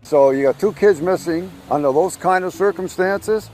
So you got two kids missing under those kind of circumstances.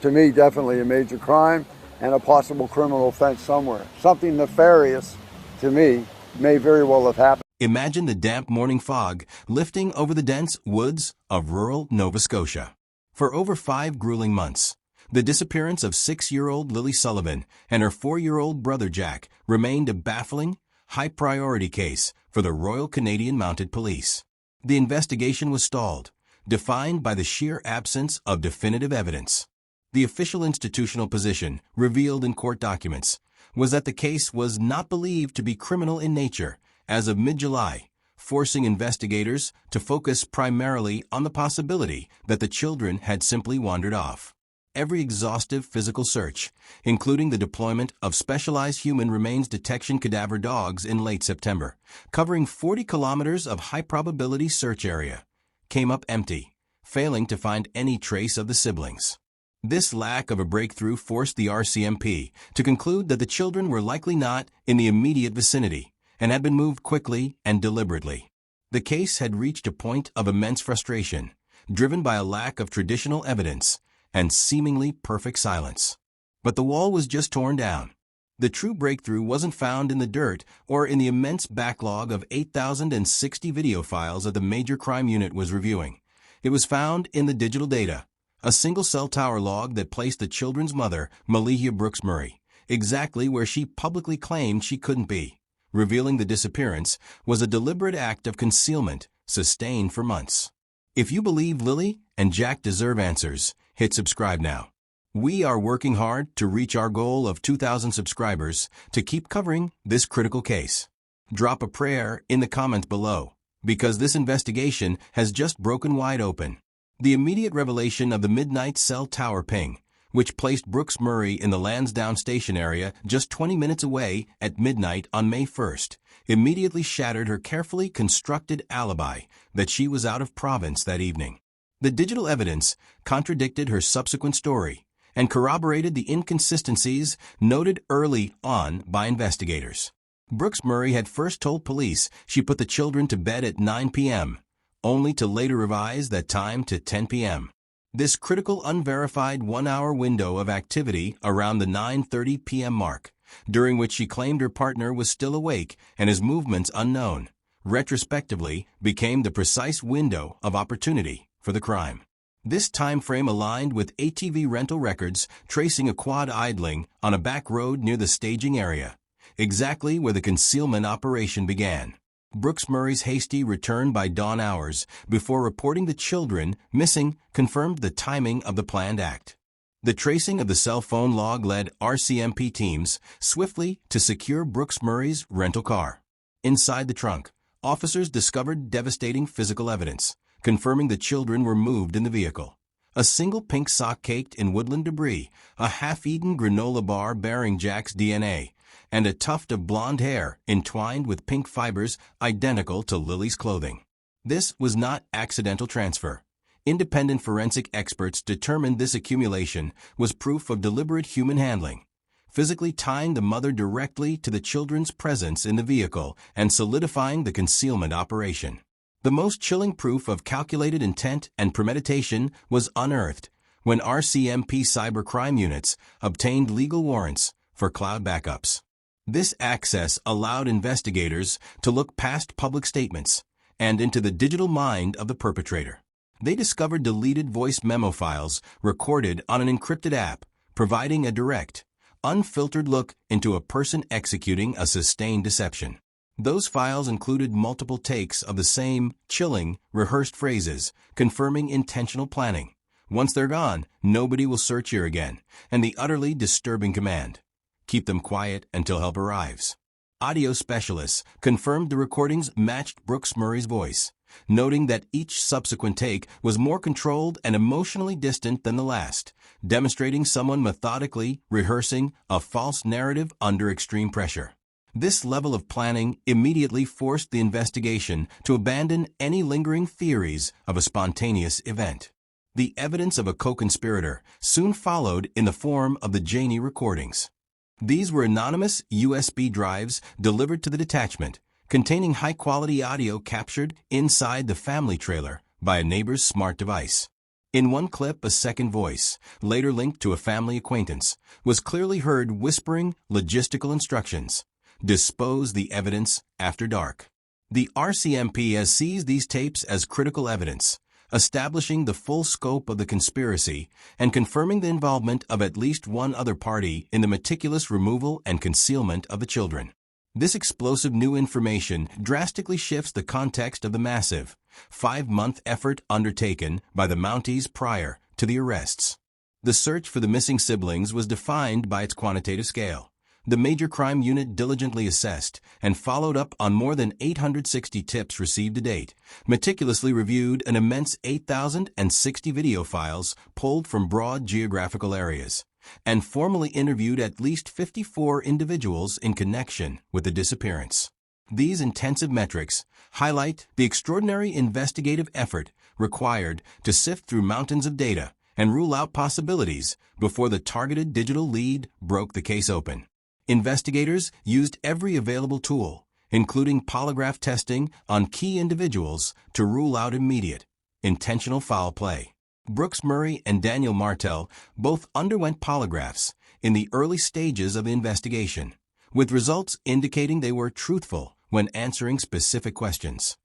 To me, definitely a major crime and a possible criminal offense somewhere. Something nefarious, to me, may very well have happened. Imagine the damp morning fog lifting over the dense woods of rural Nova Scotia. For over 5 grueling months, the disappearance of 6-year-old Lilly Sullivan and her 4-year-old brother Jack remained a baffling, high-priority case for the Royal Canadian Mounted Police. The investigation was stalled, defined by the sheer absence of definitive evidence. The official institutional position, revealed in court documents, was that the case was not believed to be criminal in nature as of mid-July, forcing investigators to focus primarily on the possibility that the children had simply wandered off. Every exhaustive physical search, including the deployment of specialized human remains detection cadaver dogs in late September, covering 40 kilometers of high-probability search area, came up empty, failing to find any trace of the siblings. This lack of a breakthrough forced the RCMP to conclude that the children were likely not in the immediate vicinity and had been moved quickly and deliberately. The case had reached a point of immense frustration, driven by a lack of traditional evidence and seemingly perfect silence. But the wall was just torn down. The true breakthrough wasn't found in the dirt or in the immense backlog of 8,060 video files that the Major Crime Unit was reviewing. It was found in the digital data, a single-cell tower log that placed the children's mother, Malehya Brooks-Murray, exactly where she publicly claimed she couldn't be. Revealing the disappearance was a deliberate act of concealment sustained for months. If you believe Lilly and Jack deserve answers, hit subscribe now. We are working hard to reach our goal of 2,000 subscribers to keep covering this critical case. Drop a prayer in the comments below, because this investigation has just broken wide open. The immediate revelation of the midnight cell tower ping, which placed Brooks-Murray in the Lansdowne Station area just 20 minutes away at midnight on May 1st, immediately shattered her carefully constructed alibi that she was out of province that evening. The digital evidence contradicted her subsequent story and corroborated the inconsistencies noted early on by investigators. Brooks-Murray had first told police she put the children to bed at 9 p.m., only to later revise that time to 10 p.m. This critical unverified 1-hour window of activity around the 9:30 p.m. mark, during which she claimed her partner was still awake and his movements unknown, retrospectively became the precise window of opportunity for the crime. This time frame aligned with ATV rental records tracing a quad idling on a back road near the staging area, exactly where the concealment operation began. Brooks-Murray's hasty return by dawn hours before reporting the children missing confirmed the timing of the planned act. The tracing of the cell phone log led RCMP teams swiftly to secure Brooks-Murray's rental car. Inside the trunk, officers discovered devastating physical evidence, confirming the children were moved in the vehicle. A single pink sock caked in woodland debris, a half-eaten granola bar bearing Jack's DNA, and a tuft of blonde hair entwined with pink fibers identical to Lilly's clothing. This was not accidental transfer. Independent forensic experts determined this accumulation was proof of deliberate human handling, physically tying the mother directly to the children's presence in the vehicle and solidifying the concealment operation. The most chilling proof of calculated intent and premeditation was unearthed when RCMP cybercrime units obtained legal warrants for cloud backups. This access allowed investigators to look past public statements and into the digital mind of the perpetrator. They discovered deleted voice memo files recorded on an encrypted app, providing a direct, unfiltered look into a person executing a sustained deception. Those files included multiple takes of the same chilling, rehearsed phrases, confirming intentional planning. Once they're gone, nobody will search here again, and the utterly disturbing command: keep them quiet until help arrives. Audio specialists confirmed the recordings matched Brooks-Murray's voice, noting that each subsequent take was more controlled and emotionally distant than the last, demonstrating someone methodically rehearsing a false narrative under extreme pressure. This level of planning immediately forced the investigation to abandon any lingering theories of a spontaneous event. The evidence of a co-conspirator soon followed in the form of the Janey recordings. These were anonymous USB drives delivered to the detachment, containing high-quality audio captured inside the family trailer by a neighbor's smart device. In one clip, a second voice, later linked to a family acquaintance, was clearly heard whispering logistical instructions. Dispose the evidence after dark. The RCMP has seized these tapes as critical evidence, establishing the full scope of the conspiracy and confirming the involvement of at least one other party in the meticulous removal and concealment of the children. This explosive new information drastically shifts the context of the massive, 5-month effort undertaken by the Mounties prior to the arrests. The search for the missing siblings was defined by its quantitative scale. The Major Crime Unit diligently assessed and followed up on more than 860 tips received to date, meticulously reviewed an immense 8,060 video files pulled from broad geographical areas, and formally interviewed at least 54 individuals in connection with the disappearance. These intensive metrics highlight the extraordinary investigative effort required to sift through mountains of data and rule out possibilities before the targeted digital lead broke the case open. Investigators used every available tool, including polygraph testing on key individuals, to rule out immediate, intentional foul play. Brooks-Murray and Daniel Martel both underwent polygraphs in the early stages of the investigation, with results indicating they were truthful when answering specific questions.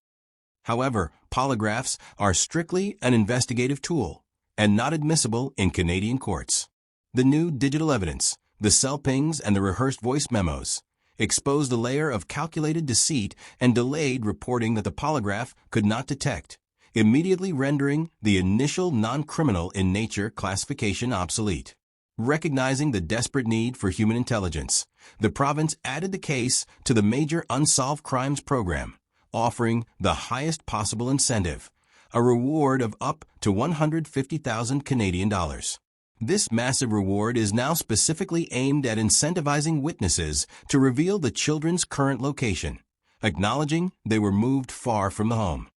However, polygraphs are strictly an investigative tool and not admissible in Canadian courts. The new digital evidence, the cell pings and the rehearsed voice memos, exposed a layer of calculated deceit and delayed reporting that the polygraph could not detect, immediately rendering the initial non-criminal in nature classification obsolete. Recognizing the desperate need for human intelligence, the province added the case to the Major Unsolved Crimes Program, offering the highest possible incentive, a reward of up to 150,000 Canadian dollars. This massive reward is now specifically aimed at incentivizing witnesses to reveal the children's current location, acknowledging they were moved far from the home.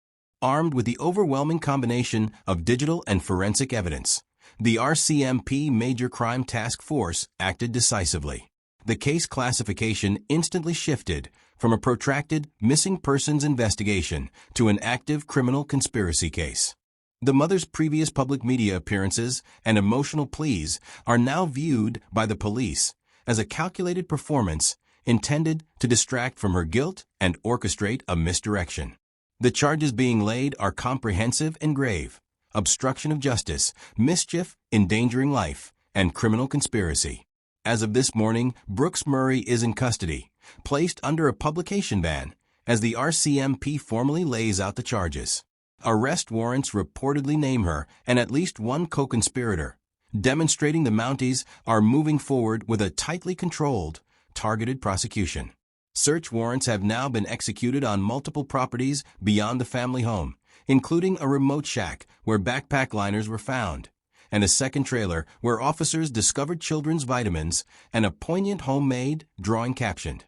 Armed with the overwhelming combination of digital and forensic evidence, the RCMP Major Crime Task Force acted decisively. The case classification instantly shifted from a protracted missing persons investigation to an active criminal conspiracy case. The mother's previous public media appearances and emotional pleas are now viewed by the police as a calculated performance intended to distract from her guilt and orchestrate a misdirection. The charges being laid are comprehensive and grave: obstruction of justice, mischief, endangering life, and criminal conspiracy. As of this morning, Brooks-Murray is in custody, placed under a publication ban, as the RCMP formally lays out the charges. Arrest warrants reportedly name her and at least one co-conspirator, demonstrating the Mounties are moving forward with a tightly controlled, targeted prosecution. Search warrants have now been executed on multiple properties beyond the family home, including a remote shack where backpack liners were found, and a second trailer where officers discovered children's vitamins and a poignant homemade drawing captioned,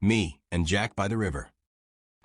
"Me and Jack by the River."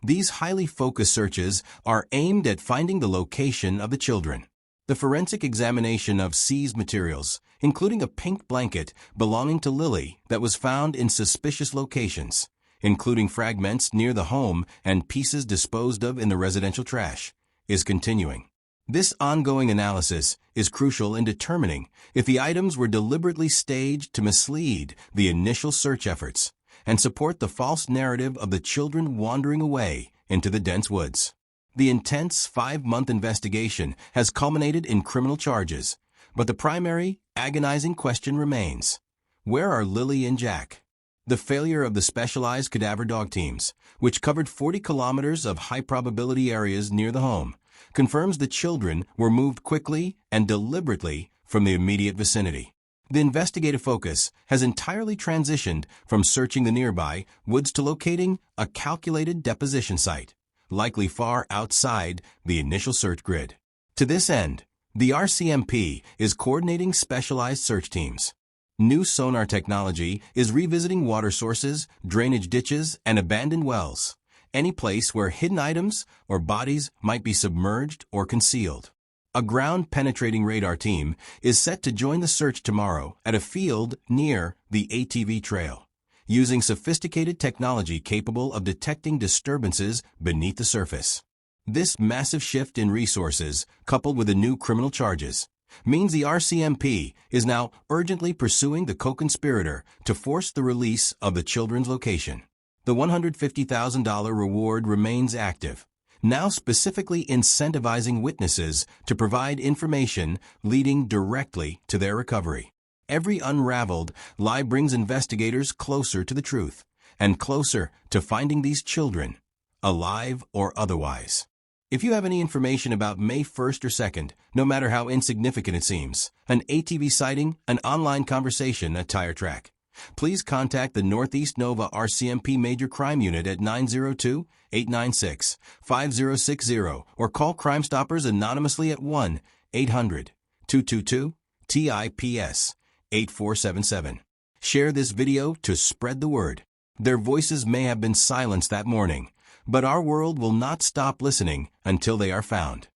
These highly focused searches are aimed at finding the location of the children. The forensic examination of seized materials, including a pink blanket belonging to Lilly that was found in suspicious locations, including fragments near the home and pieces disposed of in the residential trash, is continuing. This ongoing analysis is crucial in determining if the items were deliberately staged to mislead the initial search efforts and support the false narrative of the children wandering away into the dense woods. The intense 5-month investigation has culminated in criminal charges, but the primary, agonizing question remains: where are Lilly and Jack? The failure of the specialized cadaver dog teams, which covered 40 kilometers of high-probability areas near the home, confirms the children were moved quickly and deliberately from the immediate vicinity. The investigative focus has entirely transitioned from searching the nearby woods to locating a calculated deposition site, likely far outside the initial search grid. To this end, the RCMP is coordinating specialized search teams. New sonar technology is revisiting water sources, drainage ditches, and abandoned wells, any place where hidden items or bodies might be submerged or concealed. A ground-penetrating radar team is set to join the search tomorrow at a field near the ATV trail, using sophisticated technology capable of detecting disturbances beneath the surface. This massive shift in resources, coupled with the new criminal charges, means the RCMP is now urgently pursuing the co-conspirator to force the release of the children's location. The $150,000 reward remains active, now specifically incentivizing witnesses to provide information leading directly to their recovery. Every unraveled lie brings investigators closer to the truth and closer to finding these children, alive or otherwise. If you have any information about May 1st or 2nd, no matter how insignificant it seems, an ATV sighting, an online conversation, a tire track, please contact the Northeast Nova RCMP Major Crime Unit at 902-896-5060 or call Crime Stoppers anonymously at 1-800-222-TIPS 8477. Share this video to spread the word. Their voices may have been silenced that morning, but our world will not stop listening until they are found.